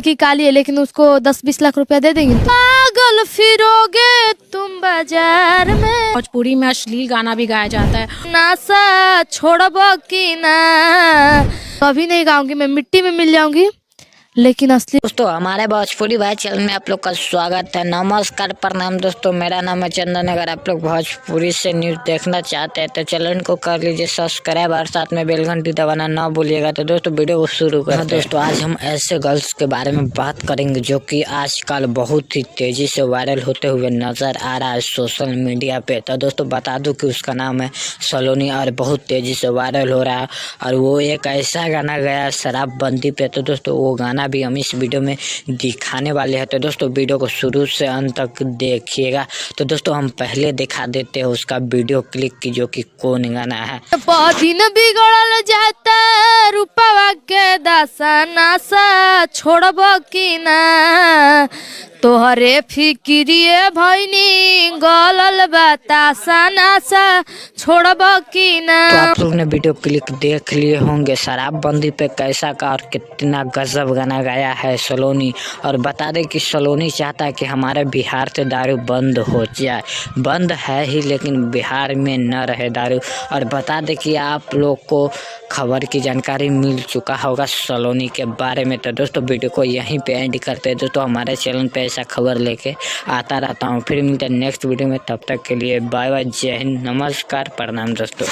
लड़की काली है लेकिन उसको 10-20 लाख रुपया दे देंगे। पागल फिरोगे तुम बाजार में। भोजपुरी में अश्लील गाना भी गाया जाता है। नासा छोड़बो की ना, कभी नहीं गाऊंगी मैं, मिट्टी में मिल जाऊंगी लेकिन असली। दोस्तों हमारे भोजपुरी भाई चैनल में आप लोग का स्वागत है। नमस्कार, प्रणाम दोस्तों, मेरा नाम है चंदन। अगर आप लोग भोजपुरी से न्यूज़ देखना चाहते हैं तो चैनल को कर लीजिए सब्सक्राइब और साथ में बेल घंटी दबाना ना भूलिएगा। तो दोस्तों वीडियो को शुरू करते हैं। दोस्तों आज हम ऐसे गर्ल्स के बारे में बात करेंगे जो कि आजकल बहुत ही तेजी से वायरल होते हुए नजर आ रहा है सोशल मीडिया पे। तो दोस्तों बता दूं कि उसका नाम है सलोनी और बहुत तेजी से वायरल हो रहा है। और वो एक ऐसा गाना गया शराबबंदी पे। तो दोस्तों वो गाना भी हम इस वीडियो में दिखाने वाले हैं। तो दोस्तों वीडियो को शुरू से अंत तक देखिएगा। तो दोस्तों हम पहले दिखा देते हैं उसका वीडियो क्लिप की जो कि कौन गाना है। दिन बिगड़ल जाता रूपवा के दासा, नासा छोड़बो की ना, तोहरे फिक्रिए भइनी गलल बतासा, नासा छोड़बो की ना। तो आप लोग ने वीडियो क्लिप देख लिए होंगे शराबबंदी पे कैसा का और कितना गजब गाना गाया है सलोनी। और बता दें कि सलोनी चाहता है कि हमारे बिहार से दारू बंद हो जाए। बंद है ही लेकिन बिहार में न रहे दारू। और बता दें कि आप लोग को खबर की जानकारी मिल चुका होगा सलोनी के बारे में। तो दोस्तों वीडियो को यहीं पे एंड करते हैं। दोस्तों हमारे चैनल पे ऐसा खबर लेके आता रहता हूँ। फिर मिलते हैं नेक्स्ट वीडियो में, तब तक के लिए बाय बाय, जय हिंद, नमस्कार, प्रणाम दोस्तों।